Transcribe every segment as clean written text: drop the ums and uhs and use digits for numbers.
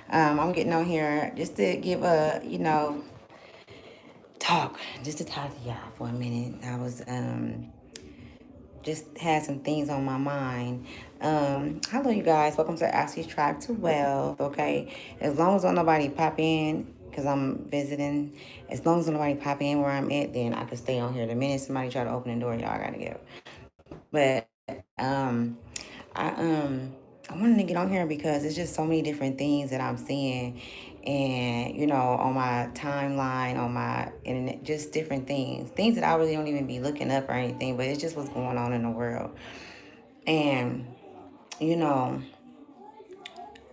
I'm getting on here just to give talk, just to talk to y'all for a minute. I was just had some things on my mind. Hello, you guys. Welcome to Ashley's Tribe to Wealth. Okay, as long as don't nobody pop in, cause I'm visiting. As long as don't nobody pop in where I'm at, then I can stay on here. The minute somebody try to open the door, y'all gotta go. But I wanted to get on here because it's just so many different things that I'm seeing, and on my timeline, on my internet, just different things that I really don't even be looking up or anything, but it's just what's going on in the world. And you know,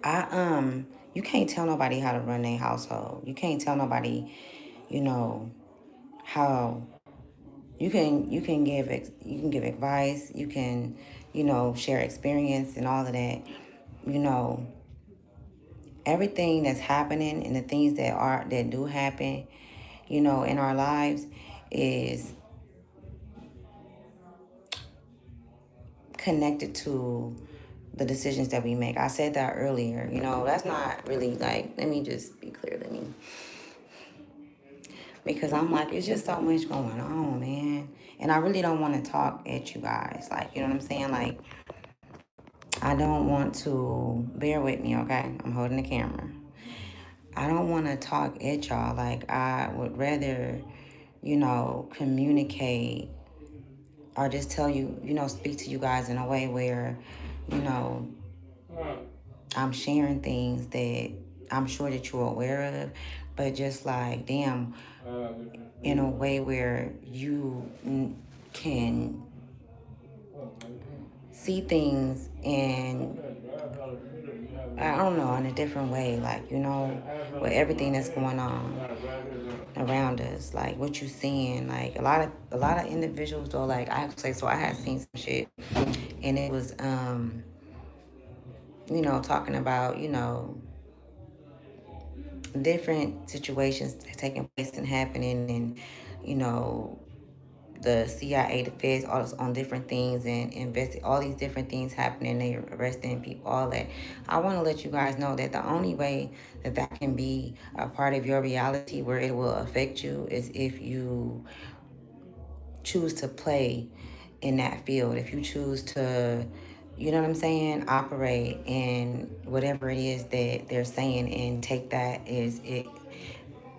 I you can't tell nobody how to run their household. You can't tell nobody, you know, how you can give advice. You can, share experience and all of that. You know, everything that's happening and the things that do happen, in our lives is connected to the decisions that we make. I said that earlier. That's not really like, let me just be clear. Because I'm like, it's just so much going on, man. And I really don't want to talk at you guys. Like, you know what I'm saying? Like, I don't want to, bear with me, okay? I'm holding the camera. I don't want to talk at y'all. Like, I would rather, communicate or just tell you, speak to you guys in a way where, you know, I'm sharing things that I'm sure that you're aware of, but just like, damn, in a way where you can see things and I don't know, in a different way, like, with everything that's going on around us, like what you seeing, like a lot of individuals though, like I have to say, so I had seen some shit and it was talking about, different situations taking place and happening and, you know, the CIA, the feds, all this on different things and invest all these different things happening. They arresting people, all that. I want to let you guys know that the only way that that can be a part of your reality where it will affect you is if you choose to play in that field. If you choose to, you know what I'm saying, operate in whatever it is that they're saying and take that as it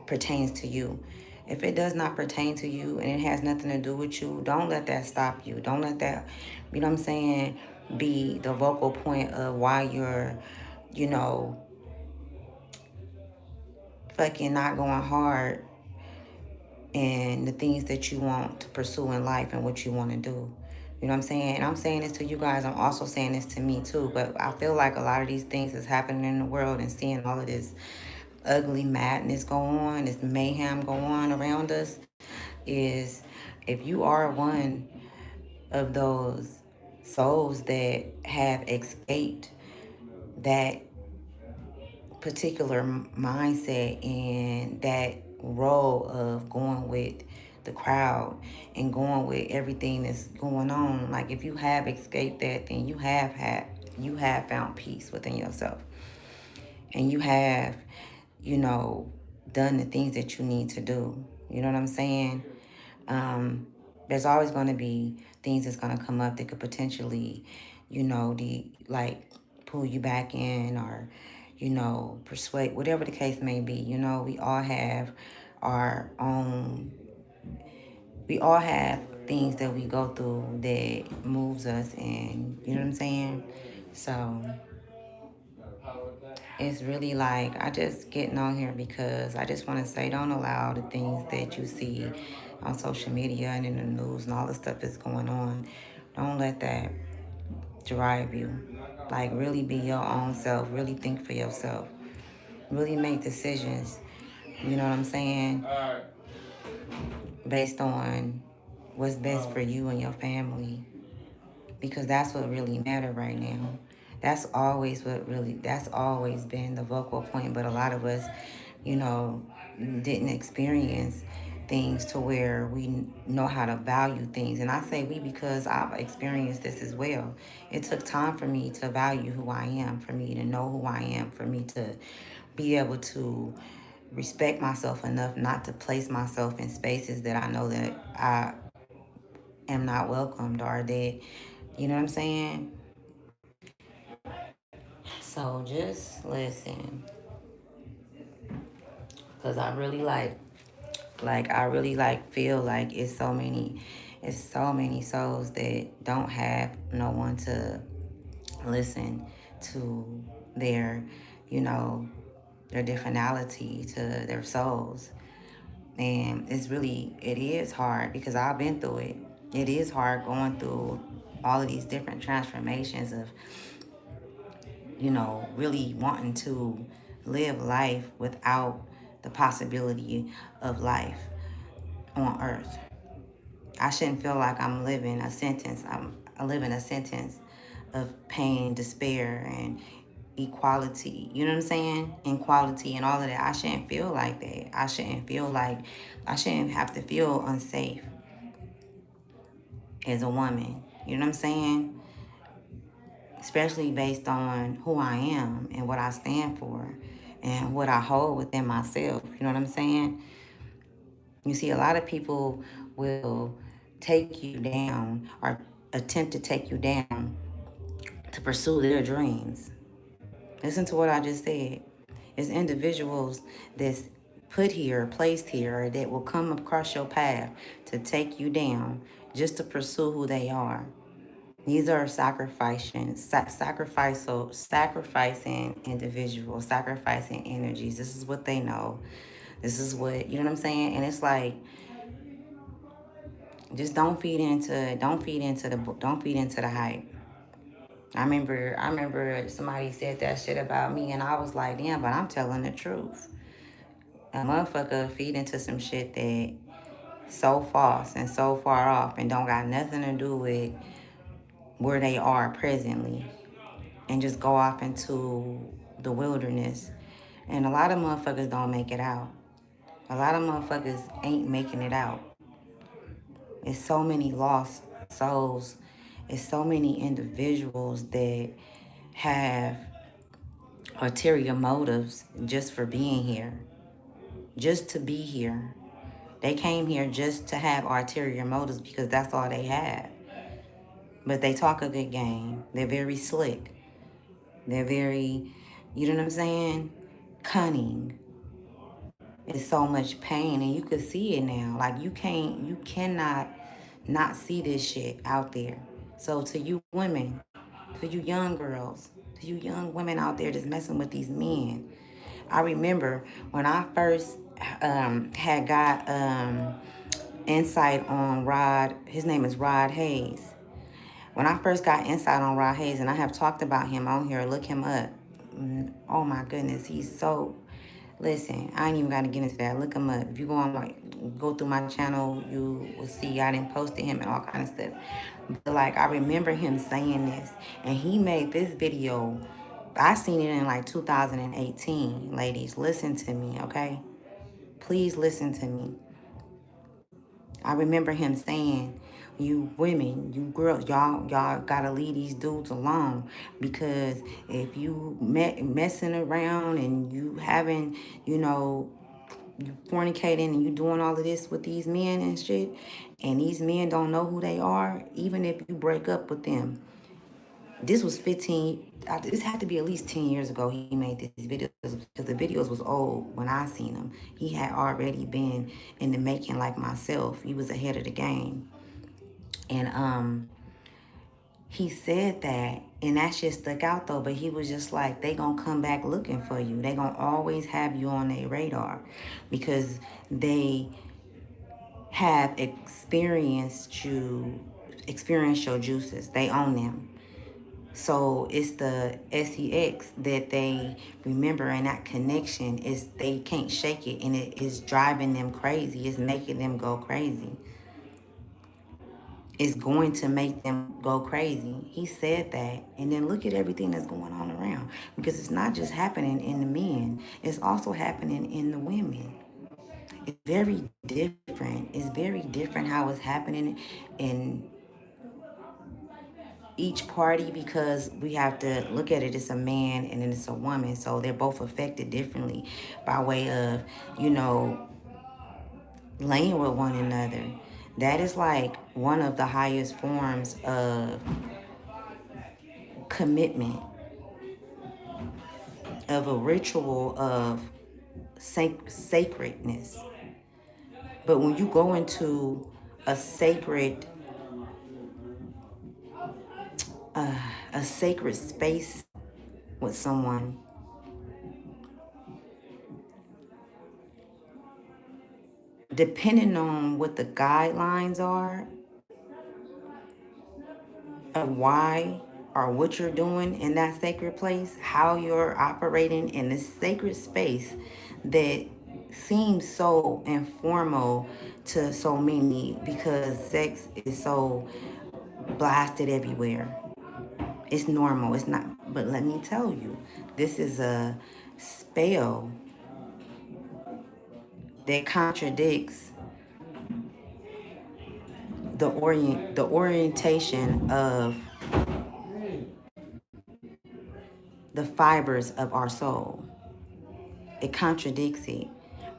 pertains to you. If it does not pertain to you and it has nothing to do with you, don't let that stop you. Don't let that, you know what I'm saying, be the vocal point of why you're, you know, fucking not going hard and the things that you want to pursue in life and what you want to do. You know what I'm saying? And I'm saying this to you guys. I'm also saying this to me too. But I feel like a lot of these things is happening in the world and seeing all of this ugly madness go on, this mayhem go on around us, is if you are one of those souls that have escaped that particular mindset and that role of going with the crowd and going with everything that's going on, like if you have escaped that, then you have found peace within yourself and you have, you know, done the things that you need to do. You know what I'm saying? There's always going to be things that's going to come up that could potentially, like pull you back in or, persuade, whatever the case may be. We all have our own, we all have things that we go through that moves us and, you know what I'm saying? So it's really like I just getting on here because I just want to say don't allow the things that you see on social media and in the news and all the stuff that's going on. Don't let that drive you. Like really be your own self. Really think for yourself. Really make decisions. You know what I'm saying? Based on what's best for you and your family. Because that's what really matter right now. That's always been the vocal point, but a lot of us, you know, didn't experience things to where we know how to value things. And I say we because I've experienced this as well. It took time for me to value who I am, for me to know who I am, for me to be able to respect myself enough not to place myself in spaces that I know that I am not welcomed or that, you know what I'm saying? So just listen, cause I really I really feel like it's so many souls that don't have no one to listen to their, you know, their differentality, to their souls. And it is hard because I've been through it. It is hard going through all of these different transformations of, really wanting to live life without the possibility of life on earth. I shouldn't feel like I'm living a sentence. I'm living a sentence of pain, despair, and equality. You know what I'm saying? Inequality and all of that. I shouldn't feel like that. I shouldn't have to feel unsafe as a woman. You know what I'm saying? Especially based on who I am and what I stand for and what I hold within myself. You know what I'm saying? You see, a lot of people will take you down or attempt to take you down to pursue their dreams. Listen to what I just said. It's individuals that's put here, placed here, that will come across your path to take you down just to pursue who they are. These are sacrificing individuals, sacrificing energies. This is what they know. This is what, you know what I'm saying? And it's like, just don't feed into the hype. I remember somebody said that shit about me, and I was like, damn, but I'm telling the truth. A motherfucker feed into some shit that so false and so far off and don't got nothing to do with where they are presently, and just go off into the wilderness. And a lot of motherfuckers don't make it out. A lot of motherfuckers ain't making it out. It's so many lost souls. It's so many individuals that have ulterior motives just for being here, just to be here. They came here just to have ulterior motives because that's all they have. But they talk a good game. They're very slick. They're very, you know what I'm saying? Cunning. It's so much pain, and you could see it now. Like, you cannot not see this shit out there. So to you women, to you young girls, to you young women out there that's messing with these men, I remember when I first had got insight on Rod. His name is Rod Hayes. When I first got insight on Rod Hayes, and I have talked about him on here, look him up. Oh my goodness, he's so. Listen, I ain't even got to get into that. Look him up. If you go through my channel, you will see I didn't post to him and all kind of stuff. But I remember him saying this, and he made this video. I seen it in 2018. Ladies, listen to me, okay? Please listen to me. I remember him saying, you women, you girls, y'all gotta leave these dudes alone, because if you messing around and you having, you fornicating and you doing all of this with these men and shit, and these men don't know who they are, even if you break up with them. This was 15, this had to be at least 10 years ago he made these videos, because the videos was old when I seen them. He had already been in the making like myself. He was ahead of the game. And he said that, and that shit stuck out though, but he was just like, they gonna come back looking for you. They gonna always have you on their radar because they have experienced your juices. They own them. So it's the sex that they remember, and that connection is, they can't shake it, and it is driving them crazy. It's making them go crazy. It's going to make them go crazy. He said that. And then look at everything that's going on around, because it's not just happening in the men, it's also happening in the women. It's very different. It's very different how it's happening in each party, because we have to look at it, it's a man and then it's a woman, so they're both affected differently by way of, you know, laying with one another. That is like one of the highest forms of commitment, of a ritual of sacredness. But when you go into a sacred a sacred space with someone, depending on what the guidelines are of why or what you're doing in that sacred place, how you're operating in this sacred space that seems so informal to so many because sex is so blasted everywhere. It's normal. It's not. But let me tell you, this is a spell that contradicts the orientation of the fibers of our soul. It contradicts it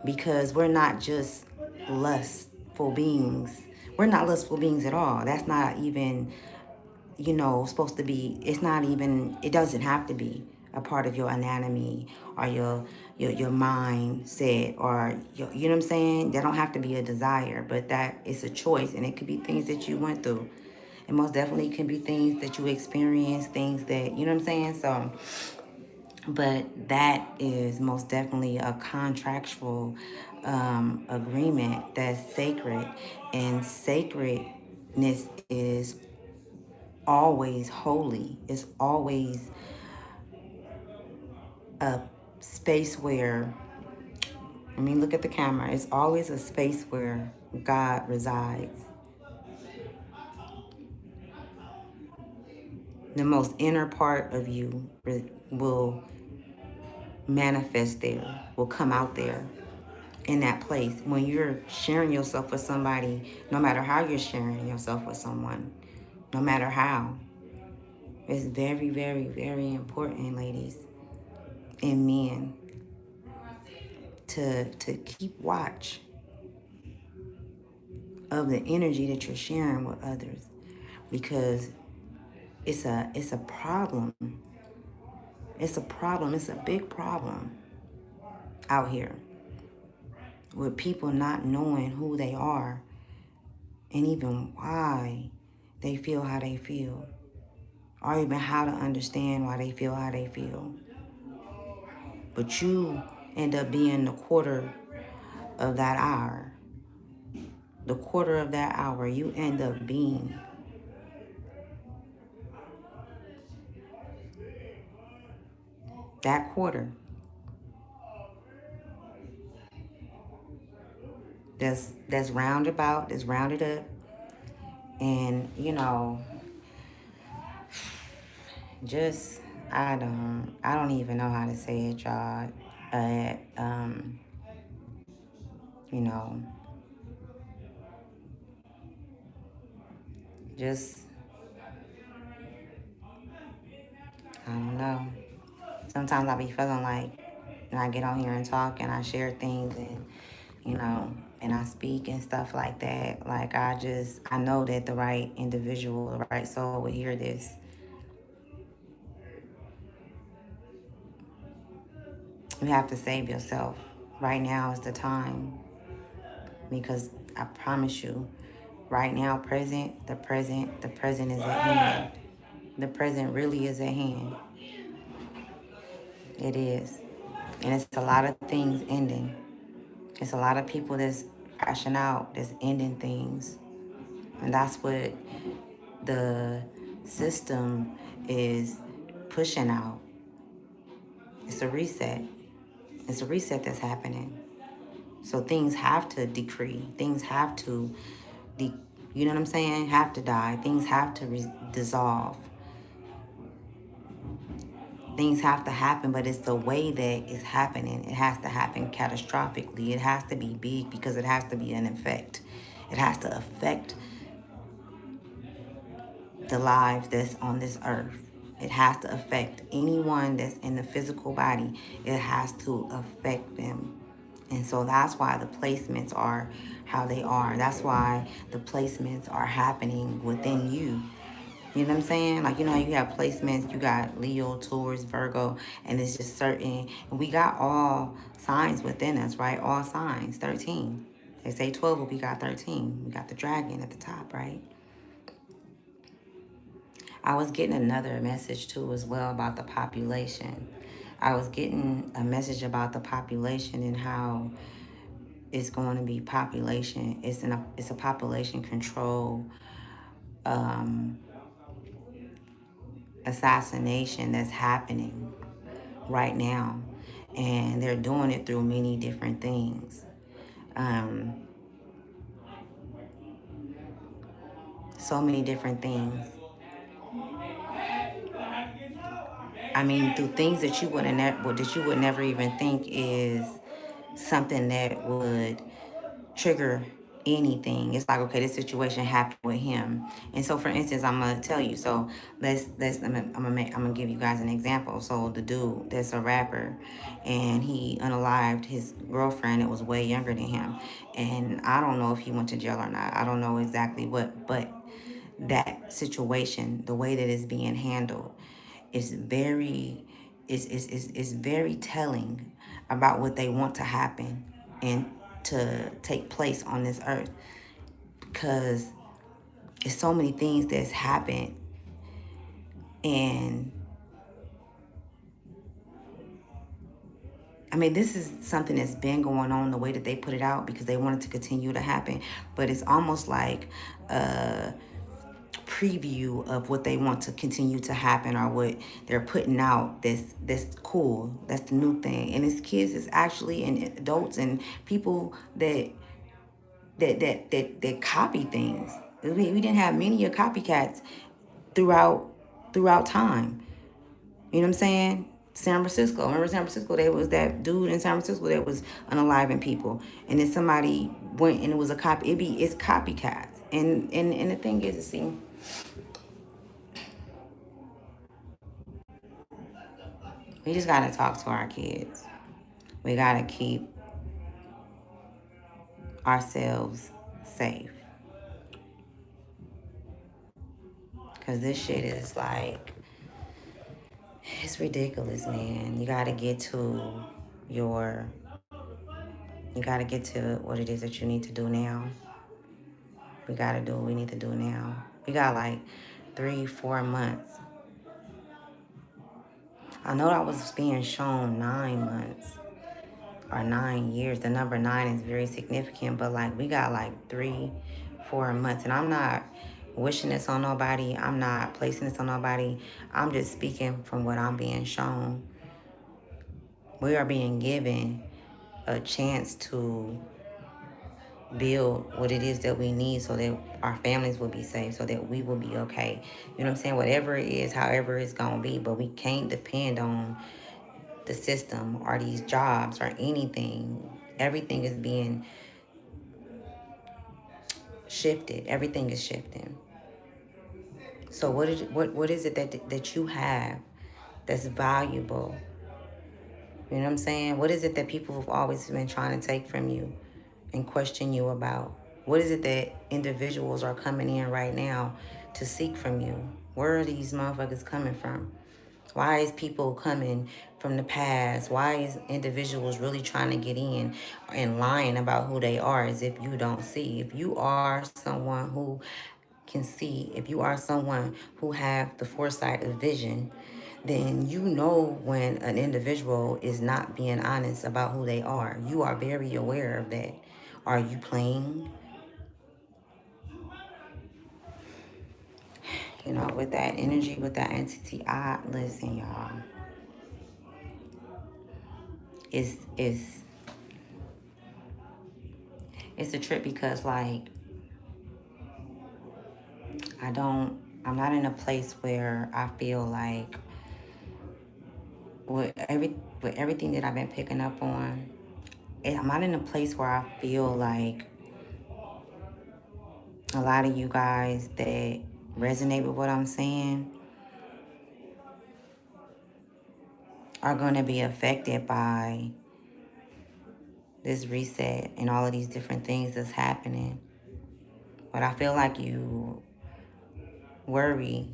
because we're not just lustful beings. We're not lustful beings at all. That's not even, you know, supposed to be. It's not even, it doesn't have to be a part of your anatomy or your mindset or your, you know what I'm saying? That don't have to be a desire, but that is a choice, and it could be things that you went through. It most definitely can be things that you experience, things that, you know what I'm saying? So, but that is most definitely a contractual agreement that's sacred, and sacredness is always holy. It's always a space where, I mean, look at the camera. It's always a space where God resides. The most inner part of you will manifest there, will come out there in that place. When you're sharing yourself with somebody, no matter how you're sharing yourself with someone, no matter how, it's very, very, very important, ladies and men, to keep watch of the energy that you're sharing with others, because it's a problem. It's a problem. It's a big problem out here with people not knowing who they are and even why they feel how they feel, or even how to understand why they feel how they feel. But you end up being the quarter of that hour. The quarter of that hour, you end up being that quarter that's roundabout, that's rounded up, and you know, just I don't even know how to say it, y'all. You know, just I don't know. Sometimes I be feeling like when I get on here and talk and I share things and, you know, and I speak and stuff like that. Like I know that the right individual, the right soul would hear this. You have to save yourself. Right now is the time, because I promise you, right now, the present is at hand. The present really is at hand. It is. And it's a lot of things ending. It's a lot of people that's crashing out, that's ending things. And that's what the system is pushing out. It's a reset. It's a reset that's happening. So things have to decree. Things have to, you know what I'm saying? Have to die. Things have to dissolve. Things have to happen, but it's the way that it's happening. It has to happen catastrophically. It has to be big because it has to be an effect. It has to affect the lives that's on this earth. It has to affect anyone that's in the physical body. It has to affect them. And so that's why the placements are how they are. That's why the placements are happening within you. You know what I'm saying? Like, you know, you have placements, you got Leo, Taurus, Virgo, and it's just certain. And we got all signs within us, right? All signs, 13. They say 12, but we got 13. We got the dragon at the top, right? I was getting another message too as well about the population. I was getting a message about the population and how it's going to be population. It's a population control um, assassination that's happening right now, and they're doing it through many different things. Um, so many different things. I mean, through things that you would never even think is something that would trigger anything. It's like, okay, this situation happened with him. And so for instance, I'm gonna tell you, so I'm gonna give you guys an example. So the dude that's a rapper, and he unalived his girlfriend that was way younger than him. And I don't know if he went to jail or not. I don't know exactly what, but that situation, the way that it's being handled, is very is very telling about what they want to happen and to take place on this earth, because it's so many things that's happened. And I mean, this is something that's been going on the way that they put it out because they want it to continue to happen, but it's almost like preview of what they want to continue to happen, or what they're putting out that's cool, that's the new thing. And it's kids, it's actually, and adults and people that copy things. We didn't have many of copycats throughout time. You know what I'm saying? San Francisco. Remember San Francisco? There was that dude in San Francisco that was unaliving people, and then somebody went and it was a copy. It's copycats. And the thing is, see, we just gotta talk to our kids. We gotta keep ourselves safe, cause this shit is like, it's ridiculous, man. Your you gotta get to what it is that you need to do now. We gotta do what we need to do now. We got like 3, 4 months. I know I was being shown 9 months or 9 years. The number 9 is very significant, but like we got like 3, 4 months. And I'm not wishing this on nobody. I'm not placing this on nobody. I'm just speaking from what I'm being shown. We are being given a chance to build what it is that we need so that our families will be safe, so that we will be okay. You know what I'm saying? Whatever it is, however it's going to be, but we can't depend on the system or these jobs or anything. Everything is being shifted. Everything is shifting. So what is it that you have that's valuable? You know what I'm saying? What is it that people have always been trying to take from you and question you about? What is it that individuals are coming in right now to seek from you? Where are these motherfuckers coming from? Why is people coming from the past? Why is individuals really trying to get in and lying about who they are as if you don't see? If you are someone who can see, if you are someone who have the foresight of vision, then you know when an individual is not being honest about who they are. You are very aware of that. Are you playing, with that energy, with that entity? Listen, y'all. It's it's a trip because like I'm not in a place where I feel like with everything that I've been picking up on, I'm not in a place where I feel like a lot of you guys that resonate with what I'm saying are going to be affected by this reset and all of these different things that's happening. But I feel like you worry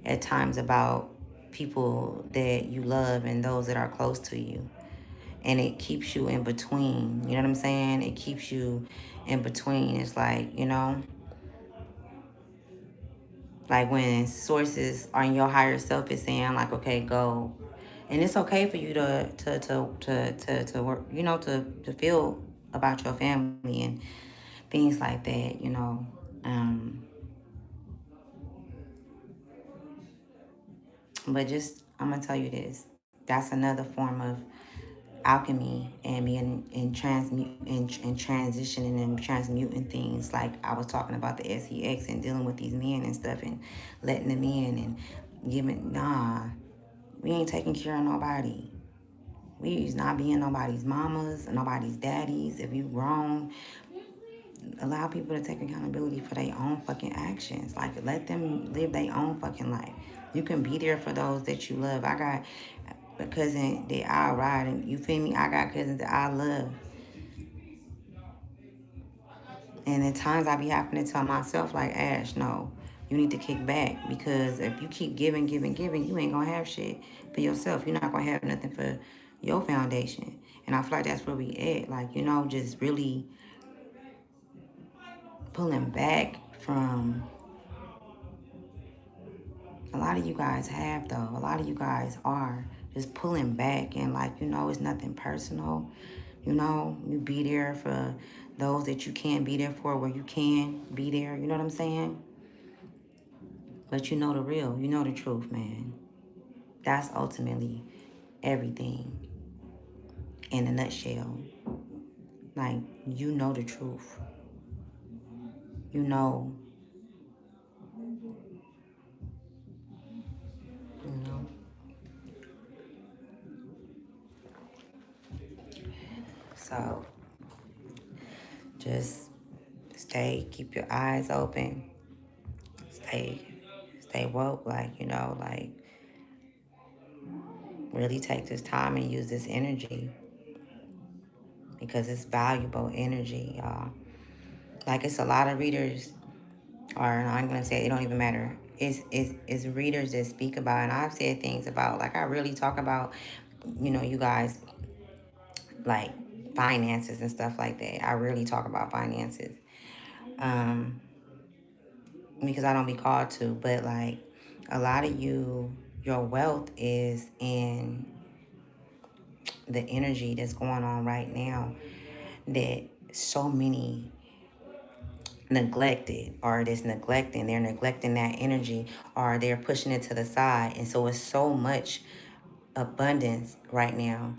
at times about people that you love and those that are close to you. And it keeps you in between. You know what I'm saying? It keeps you in between. It's like, like when sources on your higher self is saying like, okay, go. And it's okay for you to work, to feel about your family and things like that. Um, but just, I'm gonna tell you this. That's another form of alchemy and being in transmute and transitioning and transmuting things. Like I was talking about the sex and dealing with these men and stuff and letting them in and giving. Nah, we ain't taking care of nobody. We's not being nobody's mamas, nobody's daddies. If you grown, allow people to take accountability for their own fucking actions. Like, let them live their own fucking life. You can be there for those that you love. I got a cousin that I ride, and you feel me? I got cousins that I love. And at times I be having to tell myself, like, Ash, no, you need to kick back. Because if you keep giving, giving, giving, you ain't going to have shit for yourself. You're not going to have nothing for your foundation. And I feel like that's where we at. Like, just really pulling back from. A lot of you guys have, though. A lot of you guys are just pulling back and, like, it's nothing personal. You be there for those that you can't be there for, where you can be there. You know what I'm saying? But you know the real. You know the truth, man. That's ultimately everything in a nutshell. Like, you know the truth. You know. You know. So, just keep your eyes open. Stay, stay woke. Like, really take this time and use this energy because it's valuable energy, y'all. Like, it's a lot of readers, or I'm gonna say it don't even matter. It's readers that speak about, and I've said things about, like, I really talk about, you guys, like, finances and stuff like that. I really talk about finances, um, because I don't be called to, but like, a lot of your wealth is in the energy that's going on right now that so many neglected, or they're neglecting that energy, or they're pushing it to the side. And so it's so much abundance right now,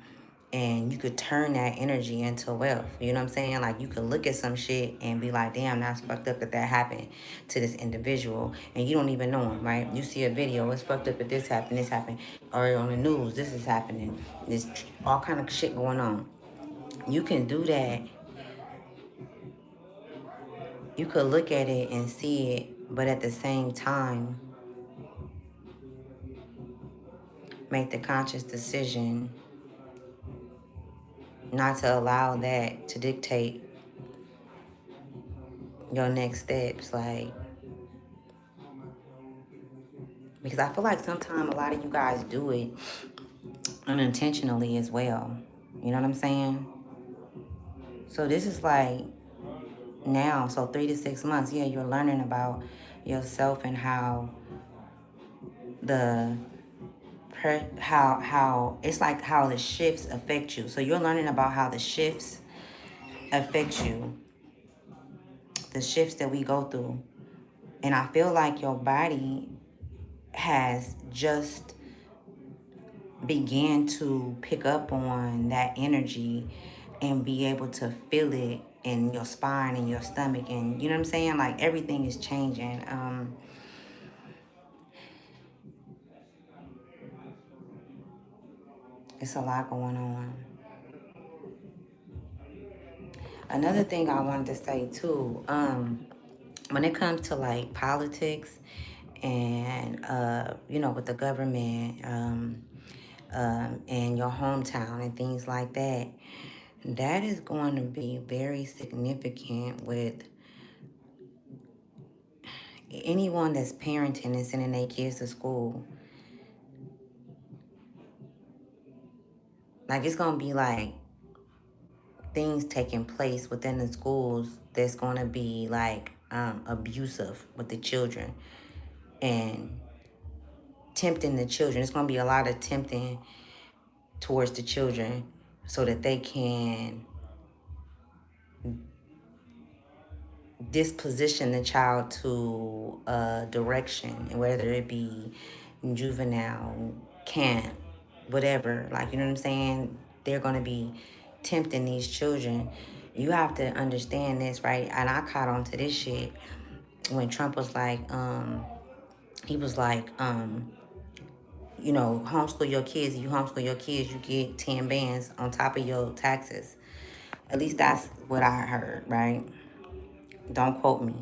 and you could turn that energy into wealth. You know what I'm saying? Like, you could look at some shit and be like, damn, that's fucked up that happened to this individual, and you don't even know him, right? You see a video, it's fucked up that this happened, or on the news, this is happening, there's all kind of shit going on. You can do that. You could look at it and see it, but at the same time, make the conscious decision not to allow that to dictate your next steps. Like, because I feel like sometimes a lot of you guys do it unintentionally as well. You know what I'm saying? So this is like now, so 3 to 6 months, yeah, you're learning about yourself and how the how it's like how the shifts affect you. So you're learning about how the shifts affect you, the shifts that we go through. And I feel like your body has just began to pick up on that energy and be able to feel it in your spine and your stomach, and you know what I'm saying, like, everything is changing. It's a lot going on. Another thing I wanted to say too, when it comes to like politics and, you know, with the government, and your hometown and things like that, that is going to be very significant with anyone that's parenting and sending their kids to school. Like, it's going to be like things taking place within the schools that's going to be like abusive with the children and tempting the children. It's going to be a lot of tempting towards the children so that they can disposition the child to direction, and whether it be juvenile, camp, whatever. Like, you know what I'm saying? They're going to be tempting these children. You have to understand this, right? And I caught on to this shit when Trump was like, he was like, you know, homeschool your kids. You homeschool your kids, you get 10 bands on top of your taxes. At least that's what I heard, right? Don't quote me.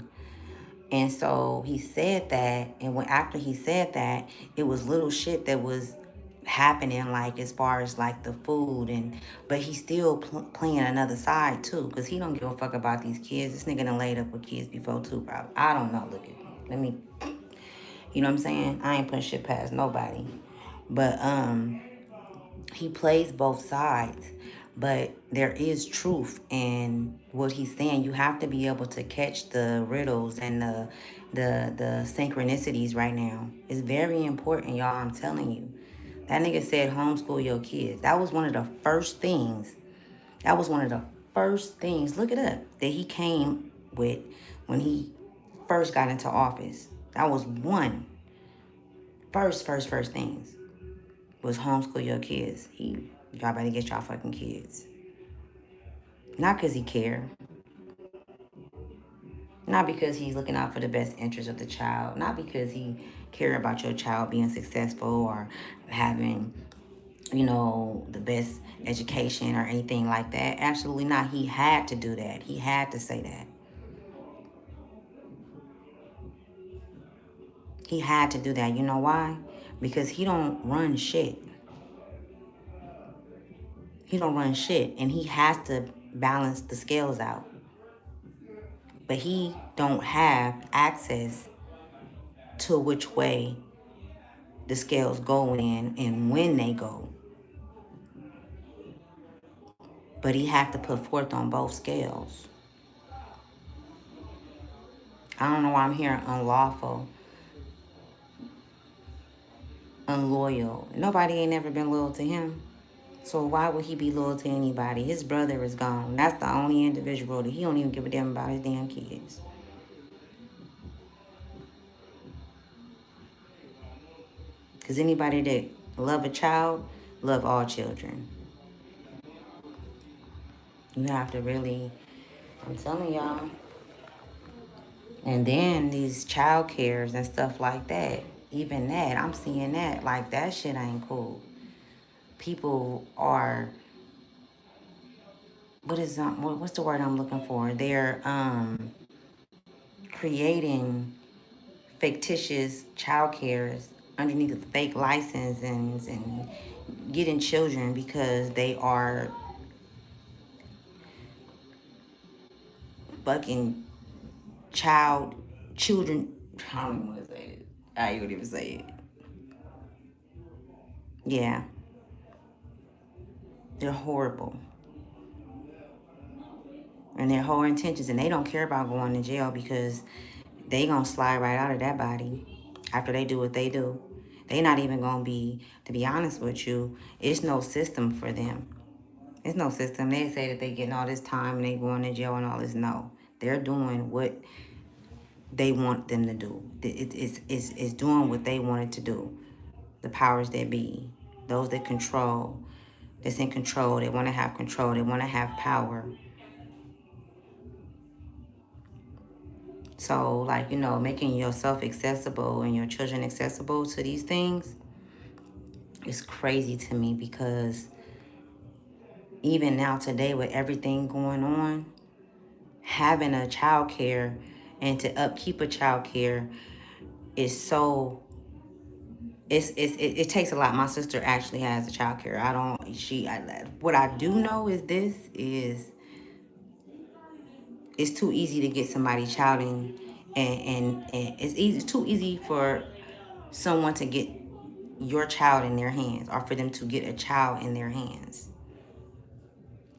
And so he said that, and when after he said that, it was little shit that was happening, like as far as like the food, and but he's still playing another side too, because he don't give a fuck about these kids. This nigga done laid up with kids before too, probably. I don't know. Look at me. Let me, you know what I'm saying? I ain't putting shit past nobody, but he plays both sides. But there is truth in what he's saying. You have to be able to catch the riddles and the synchronicities right now. It's very important, y'all. I'm telling you. That nigga said homeschool your kids. That was one of the first things. That was one of the first things. Look it up. That he came with when he first got into office. That was one first things was homeschool your kids. Y'all better get y'all fucking kids. Not because he care. Not because he's looking out for the best interest of the child. Not because he care about your child being successful or having, you know, the best education or anything like that. Absolutely not. He had to do that. He had to say that. He had to do that. You know why? Because he don't run shit. He don't run shit. And he has to balance the scales out. But he don't have access to which way the scales go in and when they go. But he had to put forth on both scales. I don't know why I'm hearing unlawful, unloyal. Nobody ain't never been loyal to him. So why would he be loyal to anybody? His brother is gone. That's the only individual that he don't even give a damn about his damn kids. Because anybody that love a child, love all children. You have to really, I'm telling y'all. And then these child cares and stuff like that. Even that, I'm seeing that. Like, that shit ain't cool. People are, what's the word I'm looking for? They're creating fictitious child cares underneath the fake licenses and getting children because they are fucking children. I don't even want to say it. I ain't gonna even say it. Yeah, they're horrible. And their whole intentions, and they don't care about going to jail because they gonna slide right out of that body after they do what they do. They not even gonna be, to be honest with you, it's no system for them. It's no system. They say that they getting all this time and they going to jail and all this. No, they're doing what they want them to do. It's doing what they want it to do. The powers that be, those that control, that's in control. They want to have control. They want to have power. So, like, you know, making yourself accessible and your children accessible to these things is crazy to me, because even now today with everything going on, having a child care and to upkeep a child care is so, it takes a lot. My sister actually has a child care. What I do know is this is, it's too easy to get somebody child and it's too easy for someone to get your child in their hands, or for them to get a child in their hands.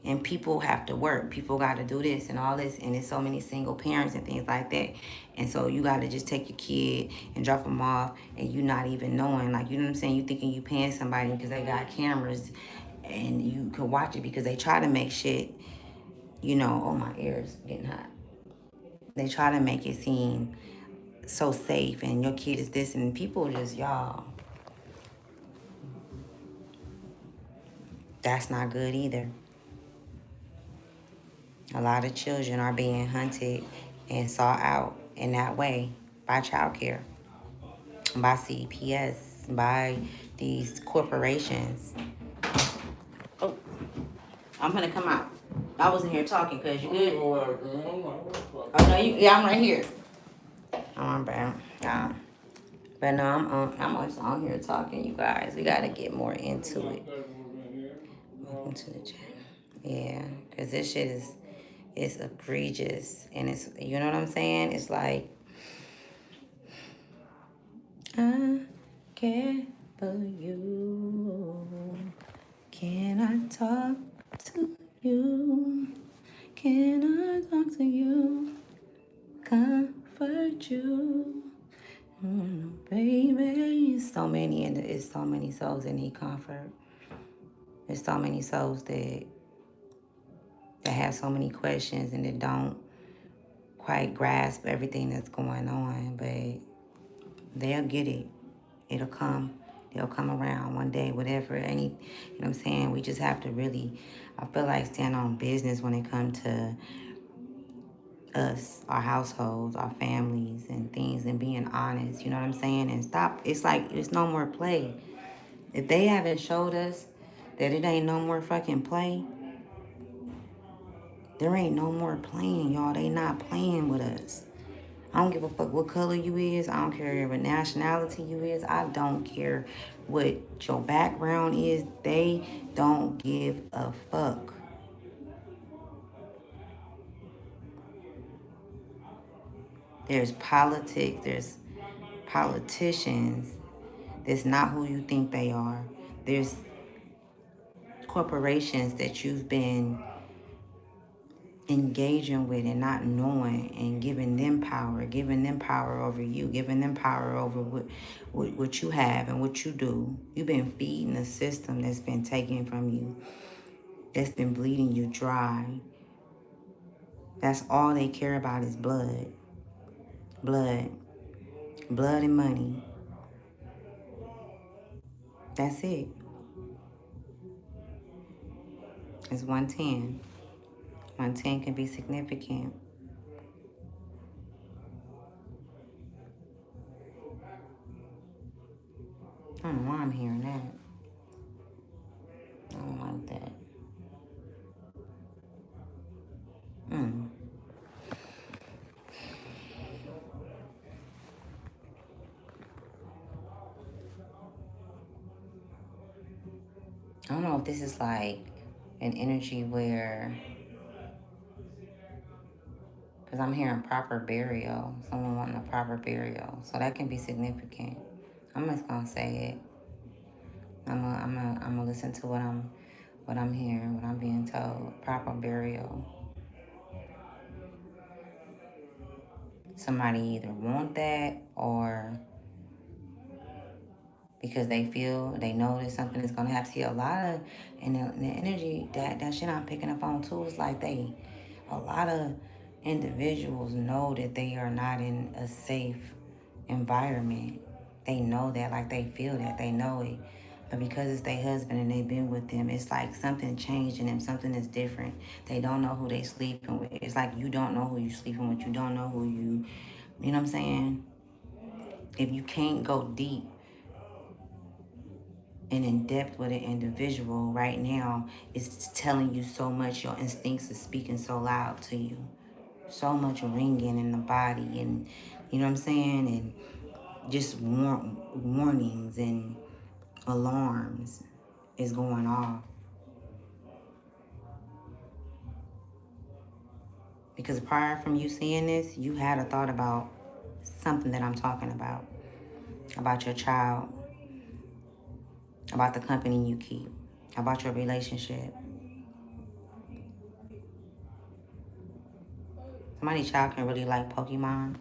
And people have to work. People got to do this and all this. And there's so many single parents and things like that. And so you got to just take your kid and drop them off, and you not even knowing. Like, you know what I'm saying? You thinking you paying somebody because they got cameras and you could watch it, because they try to make shit, oh, my ears getting hot. They try to make it seem so safe, and your kid is this, and people just, y'all, that's not good either. A lot of children are being hunted and sought out in that way by childcare, by CPS, by these corporations. Oh, I'm gonna come out. I wasn't here talking because you good. Oh no, yeah, I'm right here. Oh, I'm bad. Yeah. But no, I'm always on here talking, you guys. We gotta get more into it. Welcome to the chat. Yeah, because this shit is, it's egregious, and it's, you know what I'm saying? It's like, I care for you. Can I talk to you? Can I talk to you? Comfort you. Baby, it's so many, and it's so many souls that need comfort. There's so many souls that have so many questions and that don't quite grasp everything that's going on, but they'll get it. It'll come. They'll come around one day, whatever. You know what I'm saying? We just have to really, I feel like, stand on business when it comes to us, our households, our families, and things, and being honest. You know what I'm saying? And stop. It's like, it's no more play. If they haven't showed us that it ain't no more fucking play, there ain't no more playing, y'all. They not playing with us. I don't give a fuck what color you is. I don't care what nationality you is. I don't care what your background is. They don't give a fuck. There's politics. There's politicians. That's not who you think they are. There's corporations that you've been engaging with and not knowing, and giving them power over you, giving them power over what you have and what you do. You've been feeding a system that's been taken from you, that's been bleeding you dry. That's all they care about is blood. Blood. Blood and money. That's it. It's 110. 110 can be significant. I don't know why I'm hearing that. I don't like that. I don't know if this is like an energy where, because I'm hearing proper burial, someone wanting a proper burial. So that can be significant. I'm just gonna say it. I'm gonna listen to what I'm hearing, what I'm being told. Proper burial. Somebody either want that, or because they know that something is gonna happen. See, a lot of, and the energy that shit I'm picking up on too is like a lot of individuals know that they are not in a safe environment. They know that, like they feel that, they know it. But because it's their husband and they've been with them, it's like something changed in them, something is different. They don't know who they sleeping with. It's like you don't know who you sleeping with. You don't know who you know what I'm saying? If you can't go deep and in depth with an individual right now, it's telling you so much. Your instincts are speaking so loud to you. So much ringing in the body, and you know what I'm saying? And just warnings and alarms is going off. Because prior from you seeing this, you had a thought about something that I'm talking about your child, about the company you keep, about your relationship. Somebody's child can really like Pokemon.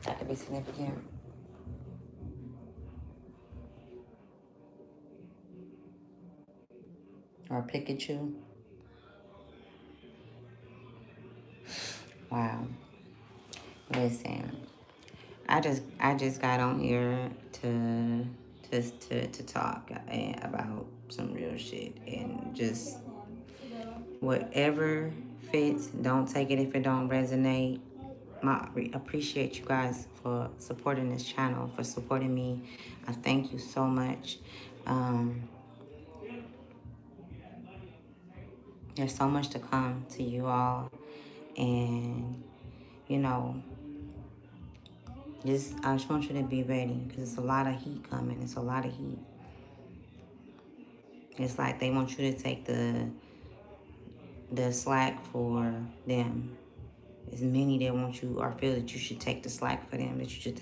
That could be significant. Or Pikachu. Wow. Listen, I just got on here to talk about some real shit and just whatever fits. Don't take it if it don't resonate. Appreciate you guys for supporting this channel, for supporting me. I thank you so much. Um, there's so much to come to you all, and you know, I just want you to be ready because it's a lot of heat coming. It's a lot of heat. It's like they want you to take the slack for them. As many that want you or feel that you should take the slack for them, that you should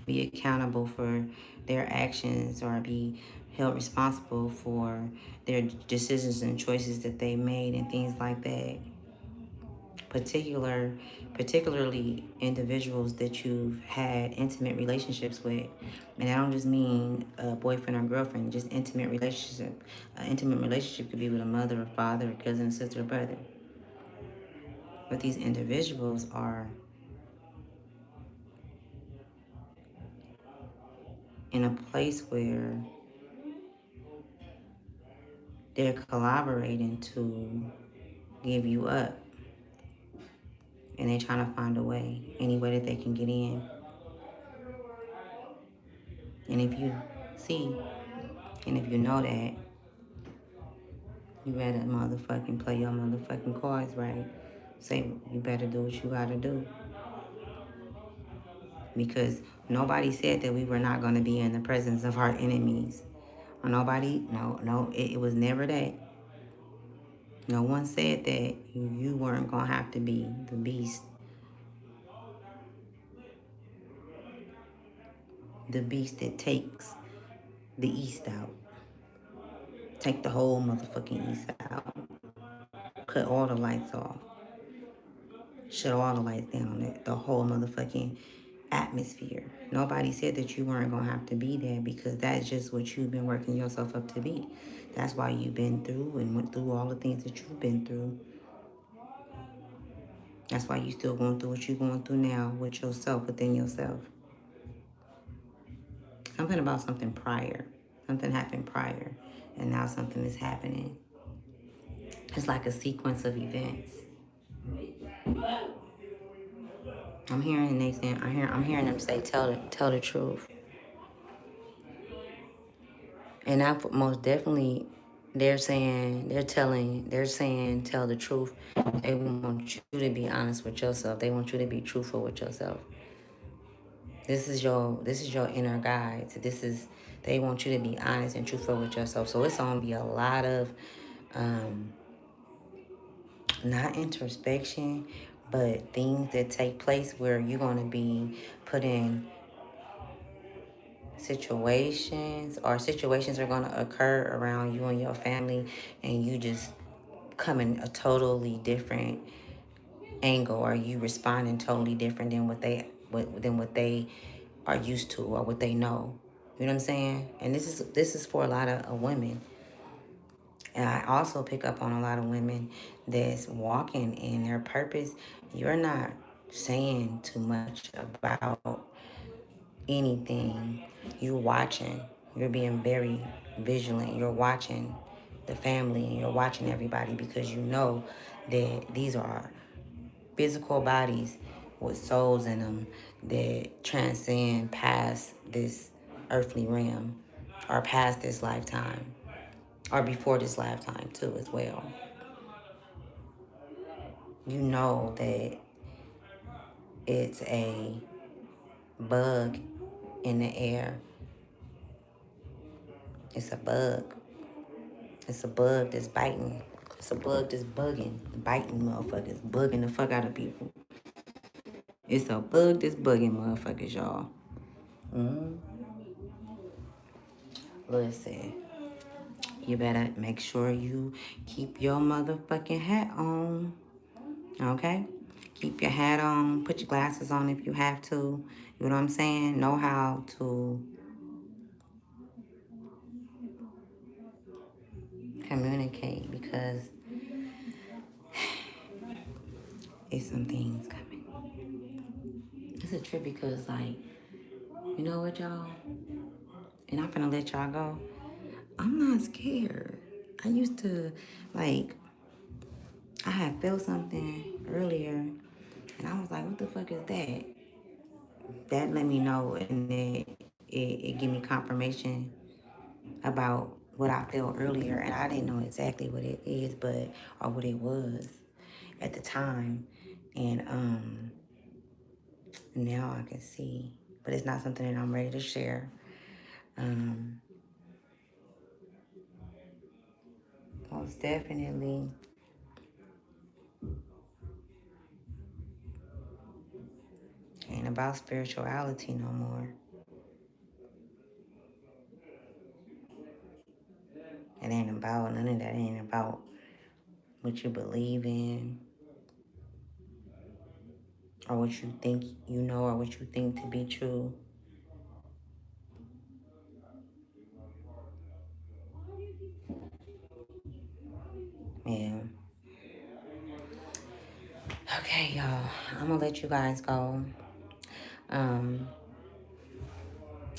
be accountable for their actions or be held responsible for their decisions and choices that they made and things like that. Particularly individuals that you've had intimate relationships with, and I don't just mean a boyfriend or girlfriend, just intimate relationship. An intimate relationship could be with a mother, a father, a cousin, a sister, a brother. But these individuals are in a place where they're collaborating to give you up, and they're trying to find a way, any way that they can get in. And if you see, and if you know that, you better motherfucking play your motherfucking cards right. Say, you better do what you gotta do. Because nobody said that we were not gonna be in the presence of our enemies. Or no, it was never that. No one said that you weren't gonna have to be the beast. The beast that takes the east out. Take the whole motherfucking east out. Cut all the lights off. Shut all the lights down on it. The whole motherfucking atmosphere. Nobody said that you weren't gonna have to be there because that's just what you've been working yourself up to be. That's why you've been through and went through all the things that you've been through. That's why you still going through what you're going through now with yourself, within yourself. Something about something prior. Something happened prior, and now something is happening. It's like a sequence of events. I'm hearing they saying, I'm hearing them say, tell the truth. And I most definitely, they're saying, tell the truth. They want you to be honest with yourself. They want you to be truthful with yourself. This is your inner guide. They want you to be honest and truthful with yourself. So it's gonna be a lot of, not introspection, but things that take place where you're gonna be put in situations are going to occur around you and your family, and you just come in a totally different angle, or you responding totally different than what they are used to or what they know. You know what I'm saying? And this is for a lot of women. And I also pick up on a lot of women that's walking in their purpose. You're not saying too much about anything. You're watching. You're being very vigilant. You're watching the family and you're watching everybody because you know that these are physical bodies with souls in them that transcend past this earthly realm or past this lifetime or before this lifetime too as well. You know that it's a bug in the air. It's a bug. It's a bug that's biting. It's a bug that's biting motherfuckers, bugging the fuck out of people. It's a bug that's bugging motherfuckers, y'all. Mm. Listen, you better make sure you keep your motherfucking hat on, okay? Keep your hat on. Put your glasses on if you have to. You know what I'm saying? Know how to communicate because it's some things coming. It's a trip because, like, you know what, y'all? And I'm finna let y'all go. I'm not scared. I used to, like, I had felt something earlier, and I was like, what the fuck is that? That let me know, and it gave me confirmation about what I felt earlier, and I didn't know exactly what it is, but, or what it was at the time. And now I can see, but it's not something that I'm ready to share. Most definitely. Ain't about spirituality no more. It ain't about none of that. It ain't about what you believe in or what you think you know or what you think to be true. Yeah. Okay, y'all. I'm gonna let you guys go. Um,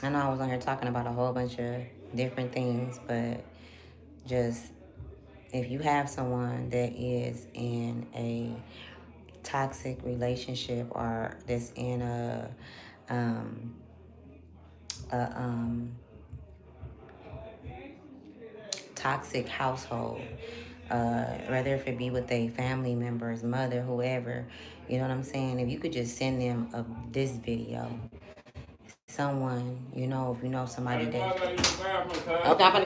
I know I was on here talking about a whole bunch of different things, but just if you have someone that is in a toxic relationship or that's in um, a toxic household, whether if it be with a family member's mother, whoever, you know what I'm saying? If you could just send them this video, someone, you know, if you know somebody that, okay, I'm gonna